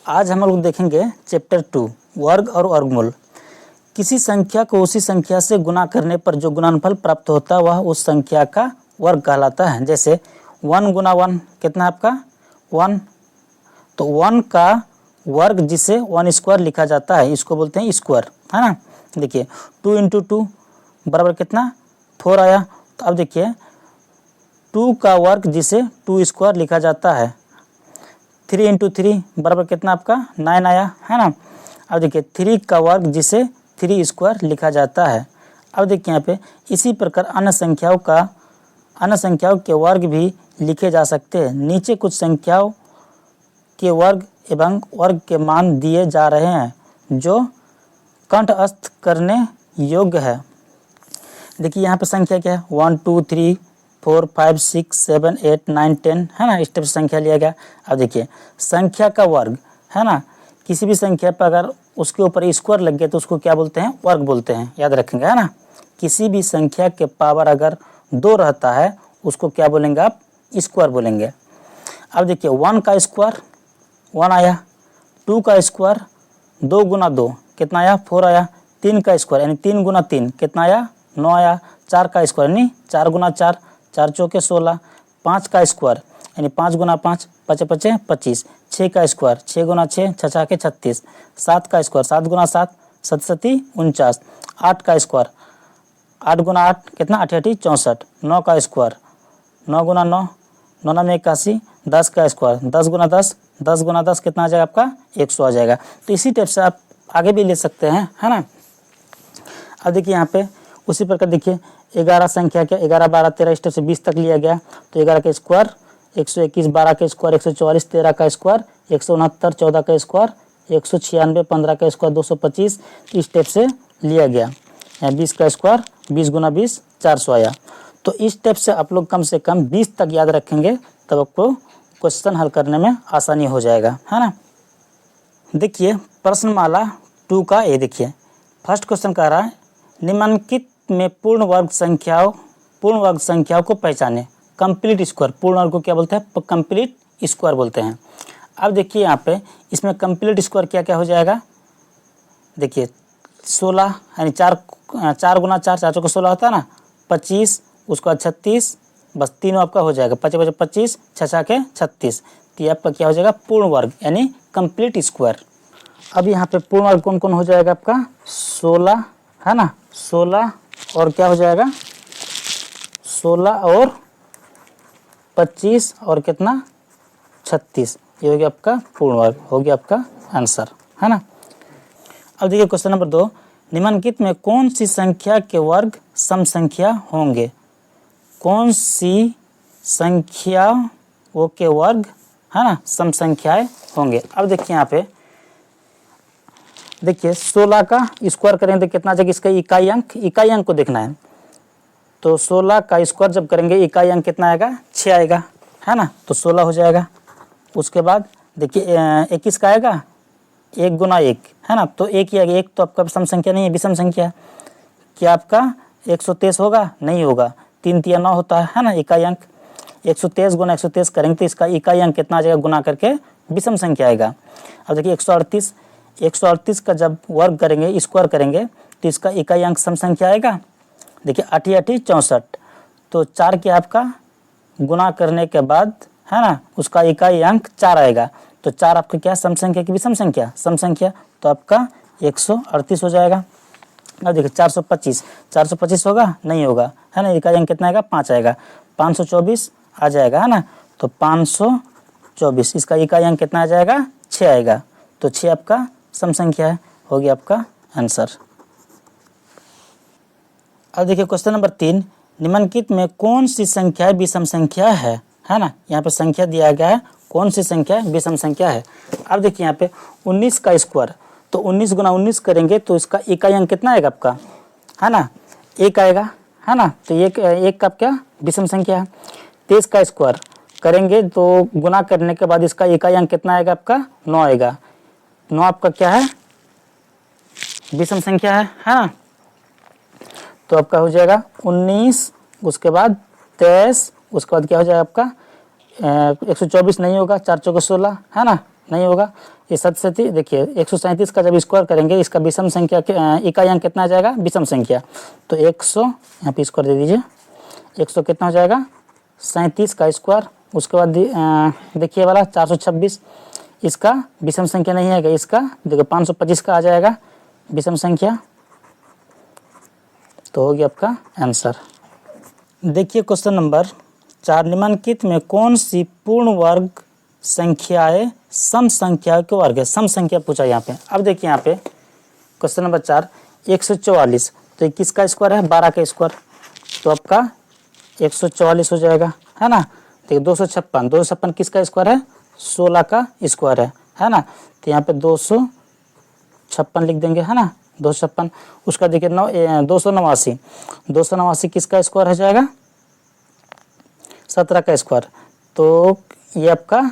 आज हम लोग देखेंगे चैप्टर 2 वर्ग और वर्गमूल। किसी संख्या को उसी संख्या से गुना करने पर जो गुणनफल प्राप्त होता है वह उस संख्या का वर्ग कहलाता है। जैसे 1 गुना 1 कितना आपका 1, तो 1 का वर्ग जिसे 1 स्क्वायर लिखा जाता है इसको बोलते हैं स्क्वायर, है ना। देखिए 2 इंटू 2 बराबर कितना 4 आया। तो अब देखिए 2 का वर्ग जिसे 2 स्क्वायर लिखा जाता है 3 इंटू 3 बराबर कितना आपका 9 आया, है ना। अब देखिए 3 का वर्ग जिसे 3 स्क्वायर लिखा जाता है। अब देखिए यहाँ पे इसी प्रकार अन्य संख्याओं के वर्ग भी लिखे जा सकते हैं। नीचे कुछ संख्याओं के वर्ग एवं वर्ग के मान दिए जा रहे हैं जो कंठस्थ करने योग्य है। देखिए यहाँ पे संख्या क्या है 1 2 3 4 5 6 7 8 9 10, है ना। इस टाइप से संख्या लिया गया। अब देखिए संख्या का वर्ग, है ना, किसी भी संख्या पर अगर उसके ऊपर स्क्वायर लग गया तो उसको क्या बोलते हैं वर्ग बोलते हैं, याद रखेंगे, है ना। किसी भी संख्या के पावर अगर 2 रहता है उसको क्या बोलेंगे आप स्क्वायर बोलेंगे। अब देखिए 1 का स्क्वायर 1 आया, 2 का स्क्वायर 2 गुना 2 कितना आया 4 आया, 3 का स्क्वायर यानी 3 गुना 3 कितना आया 9 आया, 4 का स्क्वायर यानी 4 गुना 4 4 चौके 16, 5 का स्क्वायर यानी 5 गुना 5 5 5 25, 6 का स्क्वायर 6 गुना 6 6 6 के 36, 7 का स्क्वायर 7 गुना 7 7 7 49, 8 का स्क्वायर 8 गुना 8 कितना 8 8 64, 9 का स्क्वायर 9 गुना 9 9 में 81, 10 का स्क्वायर 10 गुना 10 10 गुना 10 कितना आ जाएगा आपका 100 आ जाएगा। तो इसी टाइप से आप आगे भी ले सकते हैं, है ना। अब देखिए यहाँ पे उसी प्रकार देखिए 11 संख्या के 11 12 13 इस टाइप से 20 तक लिया गया। तो 11 का स्क्वायर 121, 12 का स्क्वायर 144, 13 का स्क्वायर 169, 14 का स्क्वायर 196, 15 का स्क्वायर 225, इस टाइप से लिया गया। 20 का स्क्वायर 20 गुना 20 400 आया। तो इस टाइप से आप लोग कम से कम 20 तक याद रखेंगे तब आपको क्वेश्चन हल करने में आसानी हो जाएगा, है ना। देखिए प्रश्नमाला 2 का ए देखिए फर्स्ट क्वेश्चन कह रहा है निम्नलिखित में पूर्ण वर्ग संख्याओं को पहचाने। कंप्लीट स्क्वायर, पूर्ण वर्ग को क्या बोलते हैं कंप्लीट स्क्वायर बोलते हैं। अब देखिए यहाँ पे इसमें कंप्लीट स्क्वायर क्या क्या हो जाएगा। देखिए 16 यानी 4 गुना 4 4 को 16 होता है ना, 25 उसके बाद 36, बस तीनों आपका हो जाएगा 5 5 25 6 6 के 36। तो ये आपका क्या हो जाएगा पूर्ण वर्ग यानी कंप्लीट स्क्वायर। अब यहाँ पे पूर्ण वर्ग कौन कौन हो जाएगा आपका 16, है ना, 16 और क्या हो जाएगा 16 और 25 और कितना 36, ये हो गया आपका पूर्ण वर्ग, हो गया आपका आंसर, है ना। अब देखिए क्वेश्चन नंबर 2 निम्नलिखित में कौन सी संख्या के वर्ग सम संख्या होंगे। कौन सी संख्याओं के वर्ग, है ना, सम संख्याएं होंगे। अब देखिए यहाँ पे देखिए 16 का स्क्वायर करेंगे तो कितना आ जाएगा, इसका इकाई अंक को देखना है। तो 16 का स्क्वायर जब करेंगे इकाई अंक कितना आएगा 6 आएगा, है ना, तो 16 हो जाएगा। उसके बाद देखिए 21 का आएगा 1 गुना 1, है ना, तो 1 ही आएगा। 1 तो आपका सम संख्या नहीं है, विषम संख्या। क्या आपका 123 होगा, नहीं होगा, 3 3 9 होता है ना इकाई अंक। 123 गुना 123 करेंगे तो इसका इकाई अंक कितना आ जाएगा गुना करके विषम संख्या आएगा। अब देखिए 138 का जब वर्ग करेंगे स्क्वायर करेंगे तो इसका इकाई अंक सम संख्या आएगा। देखिए 8 8 64, तो 4 के आपका गुना करने के बाद, है ना, उसका इकाई अंक 4 आएगा। तो 4 आपका क्या सम संख्या की विषम संख्या सम संख्या, तो आपका 138 हो जाएगा। अब देखिए 425 होगा, नहीं होगा, है ना, इकाई अंक कितना आएगा 5 आएगा। 524 आ जाएगा, है ना, तो 524 इसका इकाई अंक कितना आ जाएगा 6 आएगा। तो 6 आपका सम संख्या है, हो गया आपका आंसर। अब देखिए क्वेश्चन नंबर 3 निम्नलिखित में कौन सी संख्या विषम संख्या है ना। यहाँ पे संख्या दिया गया है कौन सी संख्या विषम संख्या है। अब देखिए यहाँ पे 19 का स्क्वायर, तो 19 गुना 19 करेंगे तो इसका इकाई अंक कितना आएगा आपका, है ना 1 आएगा, है ना, तो एक का क्या विषम संख्या है। 23 का स्क्वायर करेंगे तो गुना करने के बाद इसका इकाई अंक कितना आएगा आपका 9 आएगा। 9 आपका क्या है विषम संख्या है ना, तो आपका हो जाएगा 19, उसके बाद 23, उसके बाद क्या हो जाएगा आपका 124 नहीं होगा, 4 चौके 16, है ना, नहीं होगा। ये सतसती देखिए 137 का जब स्क्वायर करेंगे इसका विषम संख्या इकाई अंक कितना आ जाएगा, विषम संख्या। तो 100 यहाँ पे स्क्वायर दे दीजिए, 100 कितना हो जाएगा 37 का स्क्वायर। उसके बाद देखिए वाला 426 इसका विषम संख्या नहीं है, इसका देखो 525 का आ जाएगा विषम संख्या। तो हो गया आपका आंसर। देखिए क्वेश्चन नंबर 4, निम्नलिखित में कौन सी पूर्ण वर्ग संख्याएं सम संख्या के वर्ग है। सम संख्या पूछा यहाँ पे। अब देखिए यहाँ पे क्वेश्चन नंबर 4 144, तो 21 का स्क्वायर है 12 का स्क्वायर, तो आपका 144 हो जाएगा, है ना। देखिए 256 किसका स्क्वायर है, 16 का स्क्वायर है ना। तो यहाँ पे 256 लिख देंगे, है ना, 256। उसका देखिए 289 किसका स्क्वायर हो जाएगा, 17 का स्क्वायर। तो ये आपका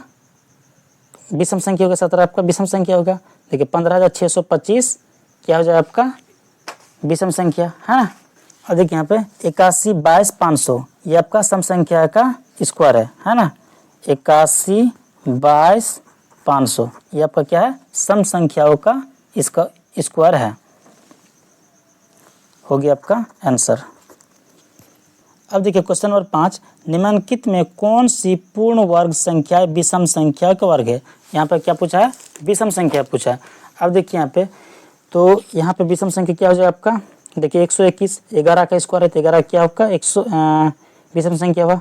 विषम संख्या होगा, 17 आपका विषम संख्या होगा। देखिए 15,625 क्या हो जाएगा आपका विषम संख्या, है ना। और देखिए यहाँ पे 81, 22, 500 ये आपका सम संख्या का स्क्वायर है ना। 81, 22, 500 ये आपका क्या है, सम संख्याओं का इसका स्क्वायर है। हो गया आपका आंसर। अब देखिए क्वेश्चन नंबर 5, निम्नलिखित में कौन सी पूर्ण वर्ग संख्या विषम संख्या का वर्ग है। यहाँ पर क्या पूछा है, विषम संख्या पूछा है। अब देखिए यहाँ पे, तो यहाँ पे विषम संख्या क्या हो जाएगा आपका, देखिए 121, 11 का स्क्वायर है तो 11 क्या आपका 100 विषम संख्या हुआ,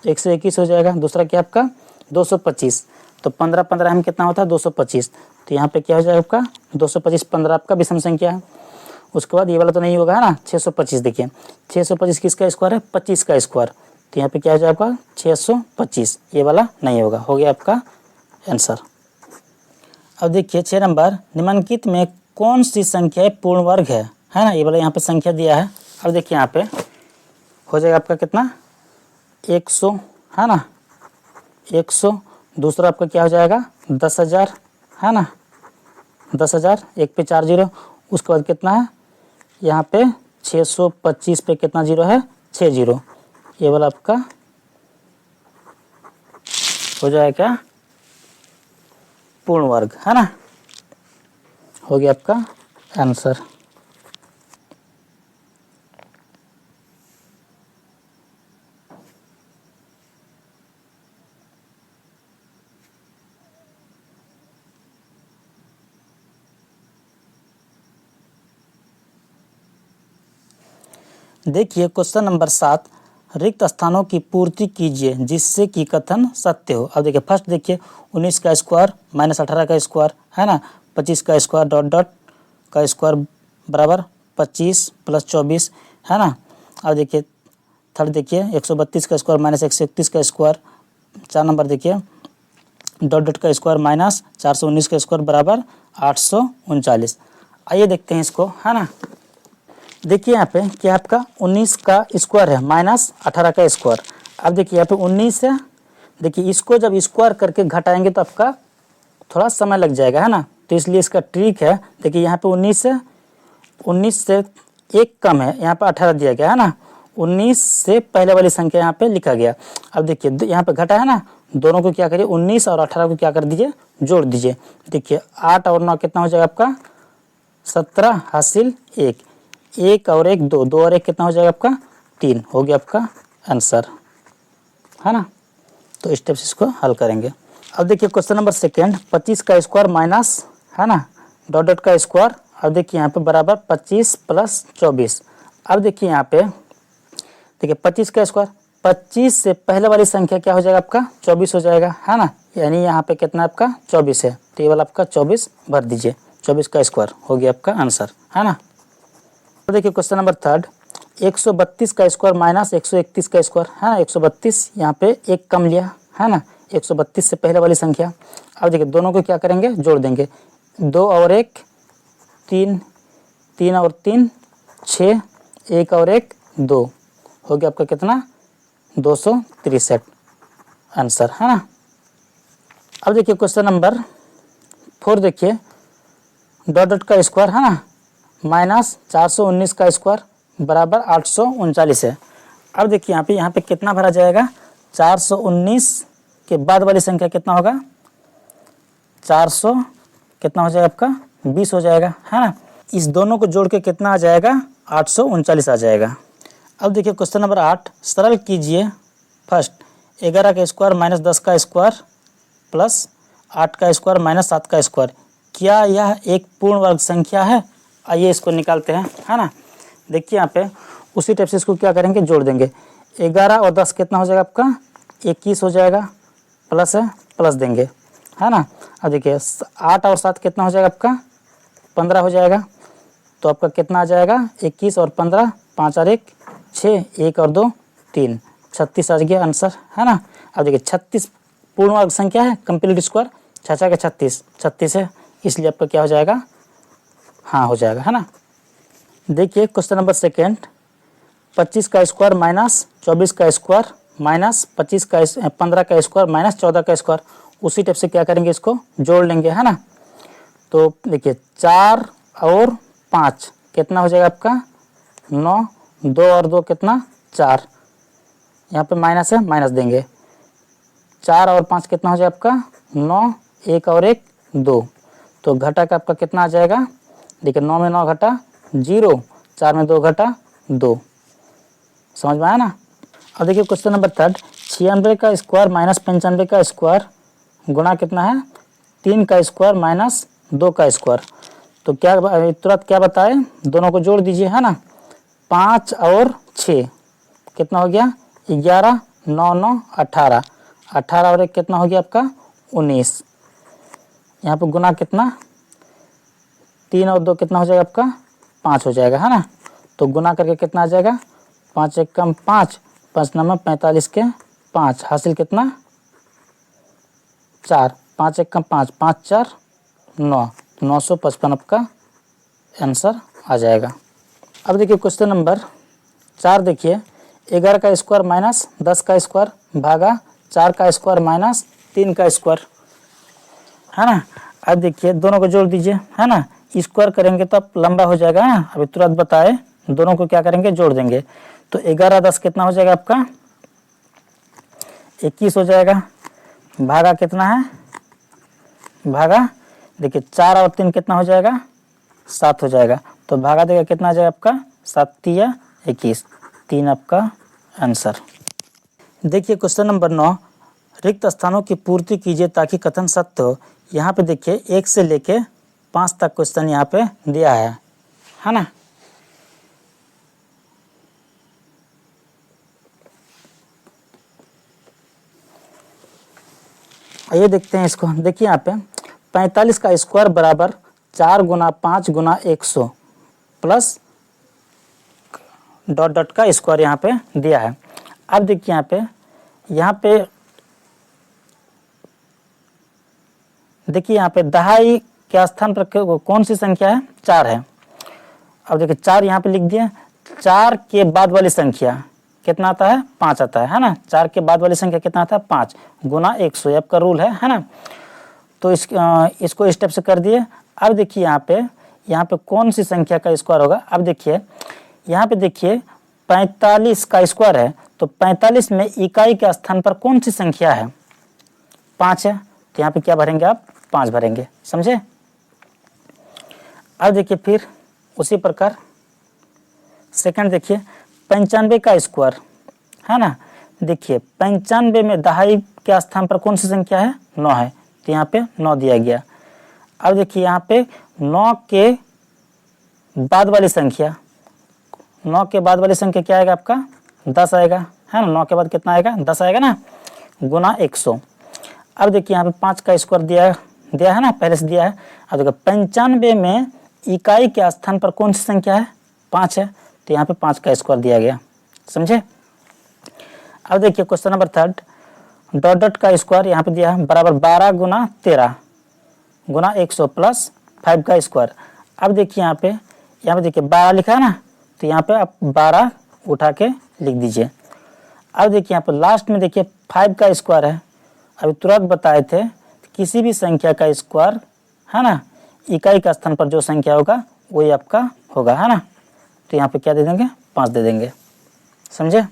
तो 121 हो जाएगा। दूसरा क्या आपका 225, तो 15 15 में कितना होता है 225, तो यहाँ पे क्या हो जाएगा आपका 225, 15 आपका विषम संख्या है। उसके बाद ये वाला तो नहीं होगा, है ना, 625। देखिए 625 किसका स्क्वायर है, 25 का स्क्वायर, तो यहाँ पे क्या हो जाएगा आपका 625, ये वाला नहीं होगा। हो गया आपका आंसर। अब देखिए 6 नंबर, निम्नलिखित में कौन सी संख्या पूर्ण वर्ग है ना। ये वाला यहाँ पे संख्या दिया है। अब देखिए यहाँ पे हो जाएगा आपका कितना 100, है ना, 100। दूसरा आपका क्या हो जाएगा 10,000, है ना, 10,000, 1 पे 4 जीरो। उसके बाद कितना है यहाँ पे 625 पे कितना जीरो है 6 जीरो, ये वाला आपका हो जाएगा क्या पूर्ण वर्ग, है ना। हो गया आपका आंसर। देखिए क्वेश्चन नंबर 7, रिक्त स्थानों की पूर्ति कीजिए जिससे कि कथन सत्य हो। अब देखिए फर्स्ट देखिए 19 का स्क्वायर माइनस 18 का स्क्वायर, है ना, 25 का स्क्वायर डॉट डॉट का स्क्वायर बराबर 25 प्लस 24, है ना। अब देखिए थर्ड देखिए 132 का स्क्वायर माइनस 131 का स्क्वायर। 4 नंबर देखिए डॉट डॉट का स्क्वायर माइनस 419 का स्क्वायर बराबर 839। आइए देखते हैं इसको, है ना। देखिए यहाँ पे क्या आपका 19 का स्क्वायर है माइनस 18 का स्क्वायर। अब देखिए यहाँ पे 19 है, देखिए इसको जब स्क्वायर करके घटाएंगे तो आपका थोड़ा समय लग जाएगा, है ना। तो इसलिए इसका ट्रिक है, देखिए यहाँ पे 19 है, 19 से एक कम है, यहाँ पे 18 दिया गया, है ना। 19 से पहले वाली संख्या यहाँ पे लिखा गया। अब देखिए यहाँ पे घटा है ना, दोनों को क्या करिए 19 और 18 को क्या कर दीजिए जोड़ दीजिए। देखिए 8 और 9 कितना हो जाएगा आपका 17 हासिल 1, 1 और 1 2, 2 और 1 कितना हो जाएगा आपका 3। हो गया आपका आंसर, है ना। तो इस टाइप से इसको हल करेंगे। अब देखिए क्वेश्चन नंबर 2, 25 का स्क्वायर माइनस, है ना, डॉट डॉट का स्क्वायर। अब देखिए यहाँ पे बराबर 25 प्लस 24। अब देखिए यहाँ पे देखिए 25 का स्क्वायर, 25 से पहले वाली संख्या क्या हो जाएगा आपका 24 हो जाएगा, है ना। यानी यहाँ पे कितना आपका 24 है, तो ये वाला आपका 24 भर दीजिए, 24 का स्क्वायर। हो गया आपका आंसर, है ना। तो देखिए क्वेश्चन नंबर 3, 132 का स्क्वायर माइनस 131 का स्क्वायर, है ना। 132 यहाँ पे एक कम लिया, है ना, 132 से पहले वाली संख्या। अब देखिए दोनों को क्या करेंगे जोड़ देंगे, 2 और 1 3, 3 और 3 6, 1 और 1 2। हो गया आपका कितना 263 आंसर, है ना। अब देखिए क्वेश्चन नंबर 4 देखिए डॉट डॉट का स्क्वायर, है ना, माइनस 419 का स्क्वायर बराबर 839 है। अब देखिए यहाँ पे कितना भरा जाएगा 419 के बाद वाली संख्या कितना होगा 400 कितना हो जाएगा आपका 20 हो जाएगा, है ना। इस दोनों को जोड़ के कितना आ जाएगा 839 आ जाएगा। अब देखिए क्वेश्चन नंबर 8, सरल कीजिए। फर्स्ट 11 का स्क्वायर माइनस 10 का स्क्वायर प्लस 8 का स्क्वायर माइनस 7 का स्क्वायर, क्या यह एक पूर्ण वर्ग संख्या है? आइए इसको निकालते हैं, है ना। देखिए यहाँ पे उसी टाइप से इसको क्या करेंगे, जोड़ देंगे। 11 और 10 कितना हो जाएगा आपका 21 हो जाएगा, प्लस है प्लस देंगे, है ना। अब देखिए 8 और 7 कितना हो जाएगा आपका 15 हो जाएगा। तो आपका कितना आ जाएगा 21 और 15, 5 और 1 6, 1 और 2 3, 36 आ गया आंसर, है ना। अब देखिए 36 पूर्ण वर्ग संख्या है, कंप्लीट स्क्वायर 6 का 36 है, इसलिए आपका क्या हो जाएगा हाँ हो जाएगा, है ना। देखिए क्वेश्चन नंबर सेकेंड, 25 का स्क्वायर माइनस 24 का स्क्वायर माइनस 15 का स्क्वायर माइनस 14 का स्क्वायर, उसी टाइप से क्या करेंगे इसको जोड़ लेंगे, है ना। तो देखिए 4 और 5 कितना हो जाएगा आपका 9, 2 और 2 कितना 4, यहाँ पे माइनस है माइनस देंगे। 4 और 5 कितना हो जाएगा आपका 9, 1 और 1 2, तो घटा का आपका कितना आ जाएगा, देखिए 9 में 9 घटा 0, 4 में 2 घटा 2, समझ में आया ना। अब देखिए क्वेश्चन नंबर थर्ड, 96 का स्क्वायर माइनस 95 का स्क्वायर गुणा कितना है 3 का स्क्वायर माइनस 2 का स्क्वायर, तो क्या तुरंत क्या बताए, दोनों को जोड़ दीजिए, है ना। 5 और 6 कितना हो गया 11, 9 9 18, 18 और 1 कितना हो गया आपका 19, यहाँ पे गुना कितना 3 और 2 कितना हो जाएगा आपका 5 हो जाएगा, है ना। तो गुना करके कितना आ जाएगा 5 1 कम 5, 5 9 45 के 5, हासिल कितना 4, 5 1 कम 5, 5 4 9, 955 आपका आंसर आ जाएगा। अब देखिए क्वेश्चन नंबर 4, देखिए 11 का स्क्वायर माइनस 10 का स्क्वायर भागा 4 का स्क्वायर माइनस 3 का स्क्वायर, है ना। अब देखिए दोनों को जोड़ दीजिए, है ना। स्क्वायर करेंगे तो अब लंबा हो जाएगा, है ना। अभी तुरंत बताए दोनों को क्या करेंगे जोड़ देंगे। तो 11 10 कितना हो जाएगा आपका 21 हो जाएगा, भागा कितना है भागा देखिए 4 और 3 कितना हो जाएगा 7 हो जाएगा, तो भागा देगा कितना आ जाएगा आपका 7 3 21, 3 आपका आंसर। देखिए क्वेश्चन नंबर 9, रिक्त स्थानों की पूर्ति कीजिए ताकि कथन सत्य हो। यहाँ पे देखिए 1 से लेके 5 तक क्वेश्चन यहाँ पे दिया है ना। आइए देखते हैं इसको। देखिए यहाँ पे 45 का स्क्वायर बराबर 4 गुना 5 गुना 100 प्लस डॉट डॉट का स्क्वायर यहाँ पे दिया है। अब देखिए यहाँ पे देखिए यहाँ पे दहाई के स्थान पर कौन सी संख्या है 4 है। अब देखिए 4 यहाँ पे लिख दिए, 4 के बाद वाली संख्या कितना आता है 5 आता है ना। 4 के बाद वाली संख्या कितना आता है 5 गुना 100, आपका रूल है ना। तो इसको स्टेप से कर दिए। अब देखिए यहाँ पे कौन सी संख्या का स्क्वायर होगा। अब देखिए यहाँ पे देखिए 45 का स्क्वायर है, तो 45 में इकाई के स्थान पर कौन सी संख्या है 5 है, तो यहाँ पे क्या भरेंगे आप 5 भरेंगे, समझे। अब देखिए फिर उसी प्रकार सेकंड देखिए 95 का स्क्वायर है ना। देखिए 95 में दहाई के स्थान पर कौन सी संख्या है 9 है, तो यहाँ पे 9 दिया गया। अब देखिए यहाँ पे 9 के बाद वाली संख्या, 9 के बाद वाली संख्या क्या आएगा आपका 10 आएगा, है ना। 9 के बाद कितना आएगा 10 आएगा ना, गुना 100। अब देखिए यहाँ पे 5 का स्क्वायर दिया है ना, पहले से दिया है। अब देखो 95 में इकाई के स्थान पर कौन सी संख्या है 5 है, तो यहाँ पे 5 का स्क्वायर दिया गया, समझे। अब देखिए question number third, dot dot का स्क्वायर यहाँ पे दिया है बराबर 12 गुना 13 गुना 100 प्लस 5 का स्क्वायर। अब देखिए यहाँ पे देखिए 12 लिखा है ना, तो यहाँ पे आप 12 उठा के लिख दीजिए। अब देखिए यहाँ पे लास्ट में देखिए 5 का स्क्वायर है। अभी तुरंत बताए थे किसी भी संख्या का स्क्वायर है ना, इकाई का स्थान पर जो संख्या होगा वही आपका होगा, है ना। तो यहाँ पे क्या दे देंगे 5 दे देंगे, समझे।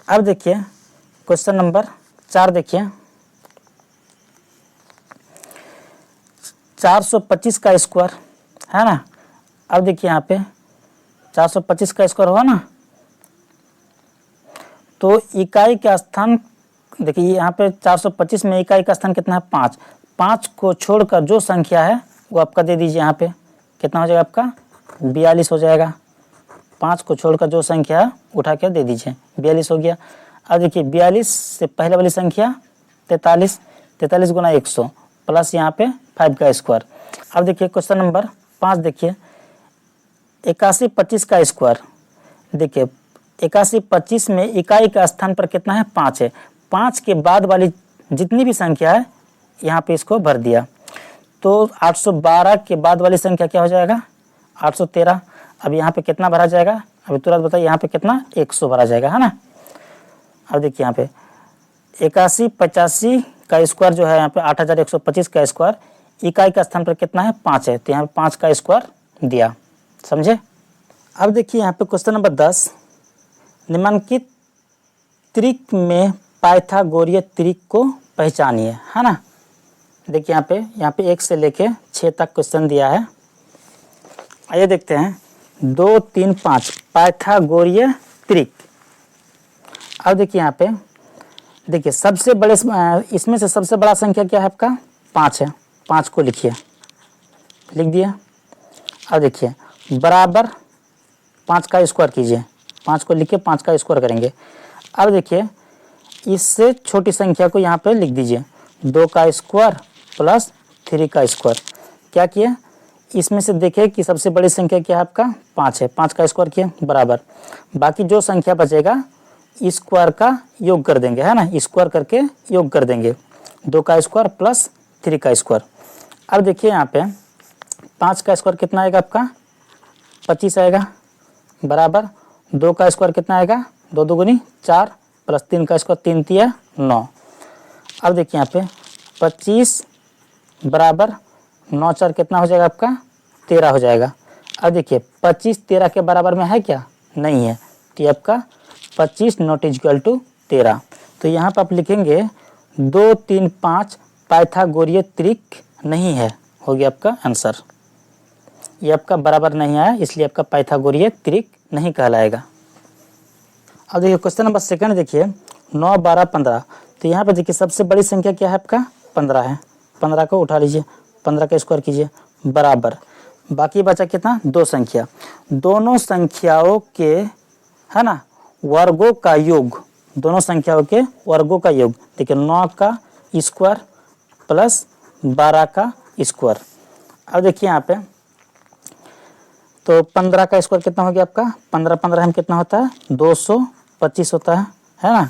अब देखिए क्वेश्चन नंबर 4 देखिए 425 का स्क्वायर है ना। अब देखिए यहाँ पे 425 का स्क्वायर हुआ ना, तो इकाई का स्थान देखिए यहाँ पे 425 में इकाई का स्थान कितना है 5। 5 को छोड़कर जो संख्या है वो आपका दे दीजिए। यहाँ पे कितना हो जाएगा आपका 42 हो जाएगा। 5 को छोड़कर जो संख्या है उठा के दे दीजिए, 42 हो गया। अब देखिए 42 से पहले वाली संख्या 43, 43 गुना 100 प्लस यहाँ पे 5 का स्क्वायर। अब देखिए क्वेश्चन नंबर 5 देखिए 81 25 का स्क्वायर। देखिए 81 25 में इकाई का स्थान पर कितना है 5 है। 5 के बाद वाली जितनी भी संख्या है यहाँ पे इसको भर दिया, तो 812 के बाद वाली संख्या क्या हो जाएगा 813। अब यहाँ पे कितना भरा जाएगा, अभी तुरंत बताइए, यहाँ पे कितना 100 भरा जाएगा है ना। अब देखिए यहाँ पे 81 85 का स्क्वायर जो है यहाँ पे 8125 का स्क्वायर, इकाई का स्थान पर कितना है 5 है, तो यहाँ पे 5 का स्क्वायर दिया, समझे। अब देखिए यहाँ पे क्वेश्चन नंबर 10, निम्नलिखित त्रिक में पाइथागोरीय त्रिक को पहचानिए, है ना। देखिए यहाँ पे 1 से लेके 6 तक क्वेश्चन दिया है। आइए देखते हैं 2 3 5 पाइथागोरीय त्रिक। अब देखिए यहाँ पे देखिए सबसे बड़े इसमें से सबसे बड़ा संख्या क्या है आपका 5 है। 5 को लिखिए, लिख दिया। अब देखिए बराबर 5 का स्क्वायर कीजिए, 5 को लिख के 5 का स्क्वायर करेंगे। अब देखिए इससे छोटी संख्या को यहाँ पे लिख दीजिए, 2 का स्क्वायर प्लस 3 का स्क्वायर। क्या किया, इसमें से देखिए कि सबसे बड़ी संख्या क्या है आपका 5 है, 5 का स्क्वायर किया बराबर, बाकी जो संख्या बचेगा स्क्वायर का योग कर देंगे, है ना, स्क्वायर करके योग कर देंगे, 2 का स्क्वायर प्लस 3 का स्क्वायर। अब देखिए यहाँ पे 5 का स्क्वायर कितना आएगा आपका 25 आएगा, बराबर 2 का स्क्वायर कितना आएगा 2 दूगुनी 4 प्लस 3 का स्क्वायर 3 तिया 9। अब देखिए यहाँ पे 25 बराबर 9 4 कितना हो जाएगा आपका 13 हो जाएगा। अब देखिए 25 13 के बराबर में है क्या, नहीं है, तो ये आपका 25 नॉट इक्वल टू 13। तो यहाँ पर आप लिखेंगे 2 3 5 पाइथागोरीय त्रिक नहीं है, हो गया आपका आंसर। ये आपका बराबर नहीं आया, इसलिए आपका पाइथागोरीय त्रिक नहीं कहलाएगा। अब देखिए क्वेश्चन नंबर 2 देखिए 9 12 15। तो यहाँ पर देखिए सबसे बड़ी संख्या क्या है आपका 15 है, 15 को उठा लीजिए, 15 का स्क्वायर कीजिए बराबर, बाकी बचा कितना 2 संख्या, दोनों संख्याओं के है ना वर्गों का योग, दोनों संख्याओं के वर्गों का योग। देखिए 9 का स्क्वायर प्लस 12 का स्क्वायर। अब देखिए यहाँ पे तो 15 का स्क्वायर कितना हो गया आपका 15 15 में कितना होता है 225 होता है ना,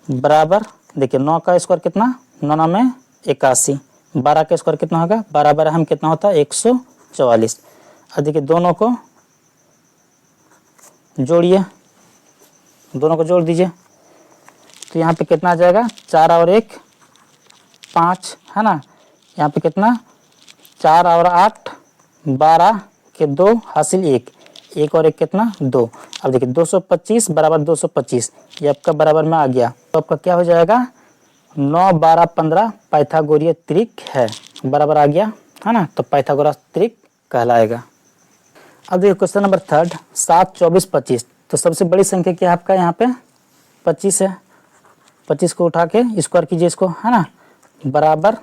बराबर देखिए 9 का स्क्वायर कितना 9 9 में 81, 12 का स्क्वायर कितना होगा 12 12 हम कितना होता है 144। अब देखिए दोनों को जोड़िए, दोनों को जोड़ दीजिए, तो यहाँ पे कितना आ जाएगा 4 और 1 5 है ना, यहाँ पे कितना 4 और 8 12 के 2 हासिल 1, 1 और 1 कितना 2। अब देखिए 225 बराबर 225, ये आपका बराबर में आ गया, तो आपका क्या हो जाएगा 9 12 15 पाइथागोरीय त्रिक है, बराबर आ गया है ना, तो पाइथागोरस त्रिक कहलाएगा। अब देखिए क्वेश्चन नंबर 3 7 24 25। तो सबसे बड़ी संख्या क्या है आपका यहाँ पे 25 है, 25 को उठा के स्क्वायर कीजिए इसको, है ना, बराबर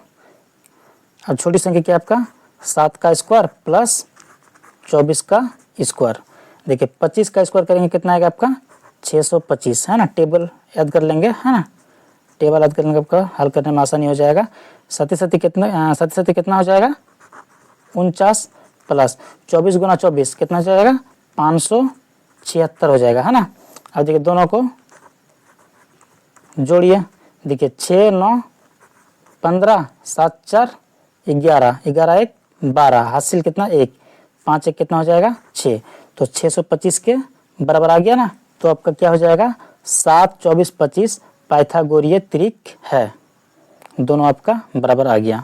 अब छोटी संख्या क्या है आपका 7 का स्क्वायर प्लस 24 का स्क्वायर। देखिए 25 का स्क्वायर करेंगे कितना आएगा आपका 625, है ना, टेबल याद कर लेंगे, है ना, टेबल याद कर लेंगे, आपका हल करने में आसानी हो जाएगा। सती सती कितना हो जाएगा 49 प्लस 24 गुना 24 कितना हो जाएगा 576 हो जाएगा, है ना। अब देखिए दोनों को जोड़िए, देखिए 6 9 15 7 4 11 11 1 12 हासिल कितना 1 5 1 कितना हो जाएगा 6, तो 625 के बराबर आ गया ना, तो आपका क्या हो जाएगा 7 24 25 पाइथागोरीय त्रिक है, दोनों आपका बराबर आ गया।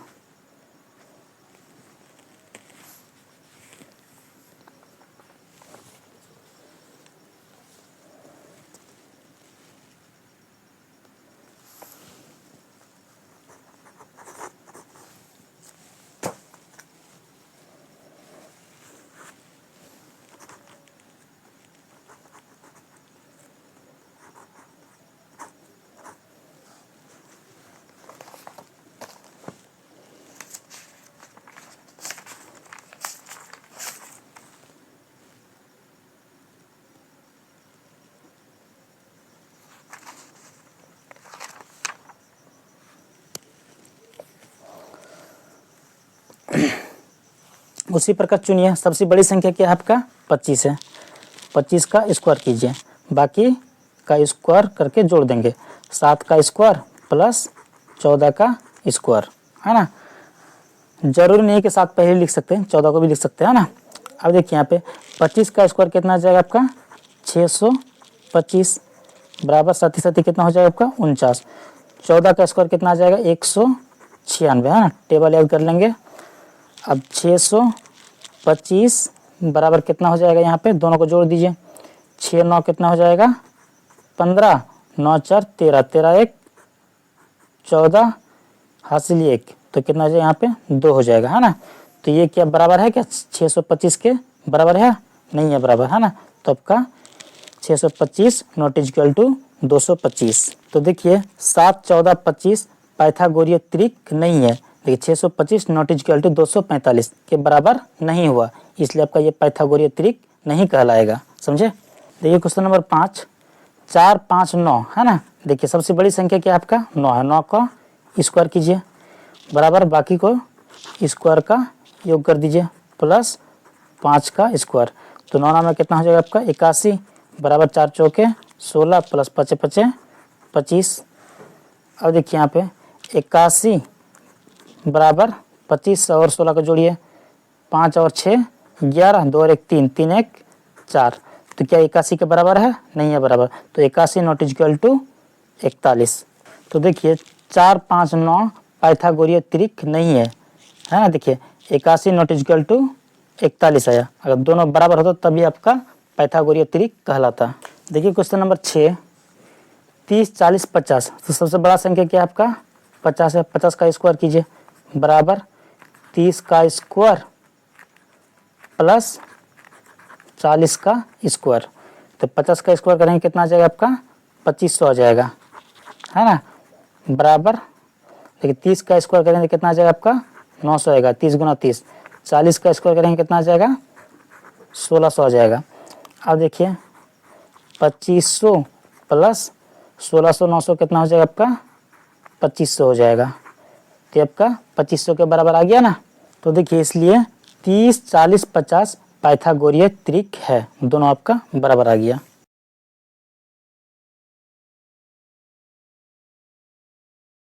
उसी प्रकार चुनिए, सबसे बड़ी संख्या क्या है आपका 25 है, 25 का स्क्वायर कीजिए, बाकी का स्क्वायर करके जोड़ देंगे, 7 का स्क्वायर प्लस 14 का स्क्वायर, है ना। जरूरी नहीं है कि 7 पहले लिख सकते हैं, 14 को भी लिख सकते हैं, है ना। अब देखिए यहाँ पे 25 का स्क्वायर कितना आ जाएगा आपका 625 बराबर साथी साथी कितना हो जाएगा आपका 49। 14 का स्क्वायर कितना आ जाएगा 196, है ना। टेबल याद कर लेंगे। अब 625 बराबर कितना हो जाएगा, यहाँ पे दोनों को जोड़ दीजिए, 6 9 कितना हो जाएगा 15, 9 4 13, 13 1 14 हासिल 1, तो कितना हो जाएगा यहाँ पे 2 हो जाएगा, है ना। तो ये क्या बराबर है क्या 625 के बराबर है, नहीं है बराबर, है ना। तो आपका 625 नॉट इक्वल टू 225। तो देखिए 7 14 25 पाइथागोरीय त्रिक नहीं है। देखिए 625 नॉट इक्वल टू 245 के बराबर नहीं हुआ, इसलिए आपका ये पाइथागोरीय त्रिक नहीं कहलाएगा, समझे। देखिए क्वेश्चन नंबर 5, 4 5 9, है ना। देखिए सबसे बड़ी संख्या क्या आपका 9 है, 9 का स्क्वायर कीजिए बराबर बाकी को स्क्वायर का योग कर दीजिए प्लस 5 का स्क्वायर, तो 9 में कितना हो जाएगा आपका 81 बराबर 4 चौके 16 प्लस 5 5 25। अब देखिए यहाँ पे 81 बराबर 25 और 16 को जोड़िए, 5 और 6 11, 2 और 1 3, 3 1 4, तो क्या 81 के बराबर है, नहीं है बराबर, तो 81 नॉट इक्वल टू 41। तो देखिए 4 5 9 पाइथागोरीय त्रिक नहीं है, है ना। देखिए 81 नॉट इक्वल टू 41 आया, अगर दोनों बराबर होता तभी आपका पाइथागोरीय त्रिक कहलाता। देखिए क्वेश्चन नंबर 6, 30 40 50, तो सबसे बड़ा संख्या क्या है आपका 50 है, 50 का स्क्वायर कीजिए बराबर 30 का स्क्वायर प्लस 40 का स्क्वायर, तो 50 का स्क्वायर करेंगे कितना आ जाएगा आपका 2500 आ जाएगा, है ना, बराबर। देखिए 30 का स्क्वायर करेंगे कितना आ जाएगा आपका 900 आएगा, 30 गुना 30, 40 का स्क्वायर करेंगे कितना आ जाएगा 1600 आ जाएगा। अब देखिए 2500 प्लस 1600 900 कितना हो जाएगा आपका 2500 हो जाएगा, तो आपका 2500 के बराबर आ गया ना। तो देखिए इसलिए 30 40 50 पाइथागोरीय त्रिक है, दोनों आपका बराबर आ गया।